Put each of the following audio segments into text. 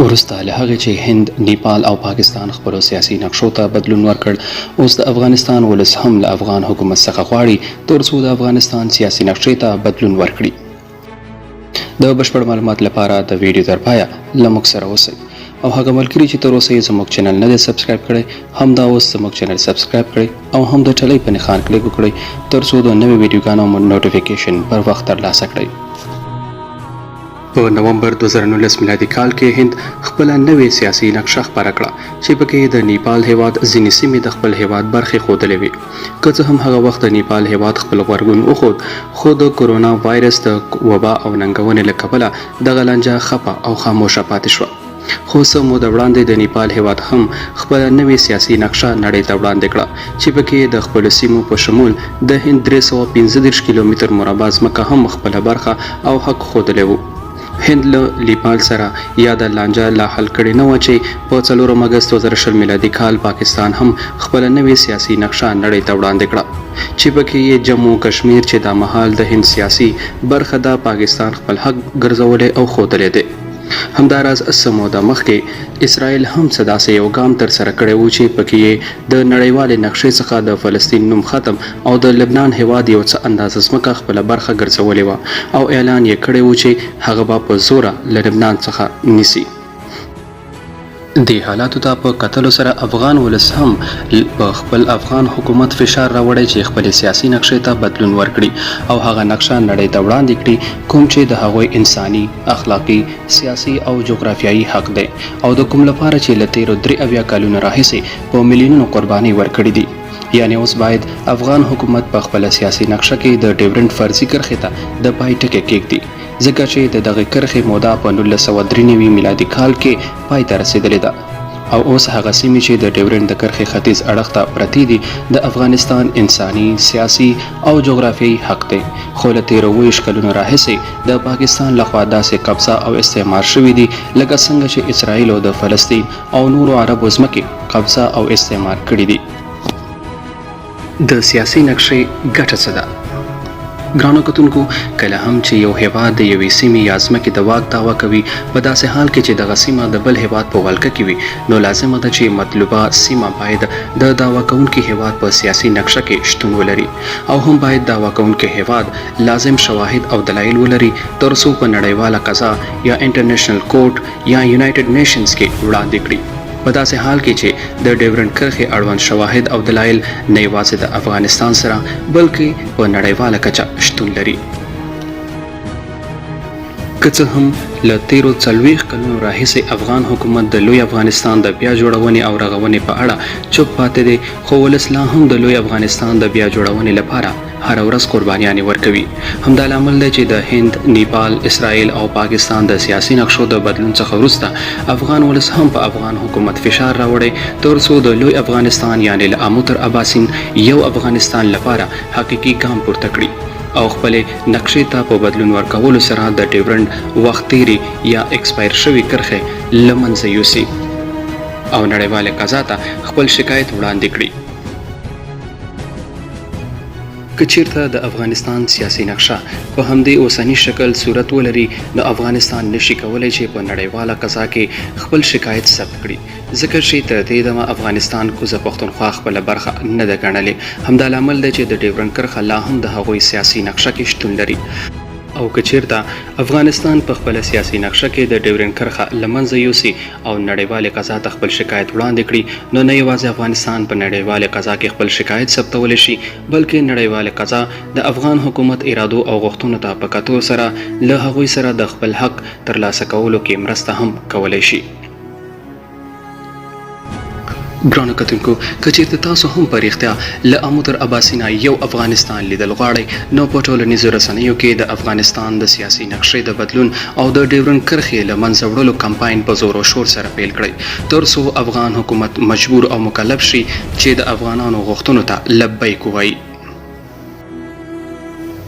وروسته له هغې چې هند، نیپال او پاکستان خپلو سیاسي نقشو ته بدلون ورکړ، اوس د افغانستان ولس هم له افغان حکومت څخه غواړي تر څو د افغانستان سیاسي نقشې ته بدلون ورکړي. د بشپړ معلومات لپاره د ویډیو تر پایه له موږ سره اوسئ او هغه ملګري چې تر اوسه یې زموږ چینل نه دی سبسکرایب کړی همدا اوس زموږ چینل سبسکرایب کړئ او هم د ټلۍ په نښان کلیک وکړئ تر څو د نوې ویډیوګانو نوټیفیکیشن پر وخت ترلاسه کړئ. په نومبر 2019 میلادي کال کې هند خپله نوې سیاسي نقشه خپاره کړه چې پکې د نیپال هیواد ځینې سیمې د خپل هیواد برخې ښودلې وې. که څه هم هغه وخت د نیپال هیواد خپل غبرګون وښود، خو د کرونا وایرس د وبا او ننګونې له کبله دغه لانجه خپه او خاموشه پاتې شوه. خو څه موده وړاندې د نیپال هیواد هم خپله نوې سیاسي نقشه نړۍ ته وړاندې کړه چې پکې د خپلو سیمو په شمول د هند 315 کیلومتر مربع ځمکه هم خپله برخه او حق ښودلی و. هند له نیپال سره یا د لانجه لا حل کړې نه وه چې په 4 اګست 2020 میلادي کال پاکستان هم خپله نوې سیاسي نقشه نړۍ ته وړاندې کړه چې پکې یې جموں کشمیر چې دا مهال د هند سیاسي برخه ده پاکستان خپل حق ګرځولی او ښودلی دی. همداراز څه موده مخکې اسرائیل هم څه داسې یو ګام ترسره کړی و چې پکې یې د نړیوالې نقشې څخه د فلسطین نوم ختم او د لبنان هیواد یو څه اندازه ځمکه خپله برخه ګرځولې وه او اعلان یې کړی و چې هغه به په زوره له لبنان څخه نیسي. دې حالاتو ته په کتلو سره افغان ولس هم په خپل افغان حکومت فشار راوړی چې خپلې سیاسي نقشې ته بدلون ورکړي او هغه نقشه نړۍ ته وړاندې کړي کوم چې د هغوی انساني، اخلاقي، سیاسي او جغرافیایي حق دی او د کوم لپاره چې له تیرو 73 کلونو راهیسې په میلیونونو قربانۍ ورکړي دي. یعنی اوس باید افغان حکومت په خپله سیاسي نقشه کې د ډیورنډ فرضي کرښې ته د پای ټکی کېږدي ځکه چې د دغې کرښې موده په 1993 میلادي کال کې پای ته رسېدلې ده او اوس هغه سیمې چې د ډیورنډ د کرښې ختیځ اړخ ته پرتې دي د افغانستان انساني، سیاسي او جغرافیایي حق دی. خو له تیرو 20 کلونو راهیسې د پاکستان لخوا داسې قبضه او استعمار شوي دي لکه څنګه چې اسرائیلو د فلسطین او نورو عربو ځمکې قبضه او استعمار کړي دي. د سیاسي نقشې ګټه څه ده؟ ګرانو کتونکو، کله هم چې یو هیواد د یوې سیمې یا ځمکې د واک دعوه کوي په داسې حال کې چې دغه سیمه د بل هیواد په ولکه کې وي نو لازمه ده چې مطلوبه سیمه باید د دعوه کوونکي هیواد په سیاسي نقشه کې شتون ولري او هم باید دعوه کوونکی هیواد لازم شواهد او دلایل ولري تر څو په نړیواله قضا یا انټرنیشنل کورټ یا یونایټډ نیشنز کې وړاندې کړي. په داسې حال کې چې د ډیورنډ کرښې اړوند شواهد او دلایل نه یوازې د افغانستان سره بلکې په نړیواله کچه شتون لري. که څه هم له تیرو 40 کلونو راهیسې افغان حکومت د لوی افغانستان د بیا جوړونې او رغونې په اړه چوپ پاتې دی، خو ولس لا هم د لوی افغانستان د بیا جوړونې لپاره هر ورځ قربانیانې ورکوي. همدا لامل دی چې د هند، نیپال، اسرائیل او پاکستان د سیاسي نقشو د بدلون څخه وروسته افغان ولس هم په افغان حکومت فشار راوړی تر څو د لوی افغانستان یعنی له امو تر اباسین یو افغانستان لپاره حقیقي ګام پورته کړي او خپلې نقشې ته په بدلون ورکولو سره د ډیورنډ وخت تیري یا ایکسپایر شوي کرښې له منځه یوسي او نړیوالې قضا ته خپل شکایت وړاندې کړي. که چیرته د افغانستان سیاسي نقشه په همدې اوسني شکل صورت ولري نو افغانستان نشي کولی چې په نړیواله قضا کې خپل شکایت ثبت کړي ځکه چې تر دې دمه افغانستان کوزه پښتونخوا خپله برخه نه ده ګڼلې. همدا لامل دی چې د ډیورنډ کرښه لا هم د هغوی سیاسي نقشه کې شتون لري او که چیرته افغانستان په خپله سیاسي نقشه کې د ډیورنډ کرښه له منځه یوسي او نړیوالې قضا ته خپل شکایت وړاندې کړي نو نه یوازې افغانستان په نړیوالې قضا کې خپل شکایت ثبتولی شي بلکې نړیوالې قضا د افغان حکومت ارادو او غوښتنو ته په کتو سره له هغوی سره د خپل حق ترلاسه کولو کې مرسته هم کولی شي. ګرانو کتونکو، که چیرته تاسو هم په رښتیا له امو تر اباسینه یو افغانستان لیدل غواړئ نو په ټولنیزو رسنیو کې د افغانستان د سیاسي نقشې د بدلون او د ډیورنډ کرښې له منځه وړلو کمپاین په زور او شور سره پیل کړئ تر څو افغان حکومت مجبور او مکلف شي چې د افغانانو غوښتنو ته لبیک ووایي.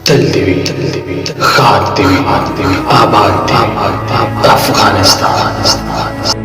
تل دې وي، ښاد دې وي، آباد دې وي افغانستان.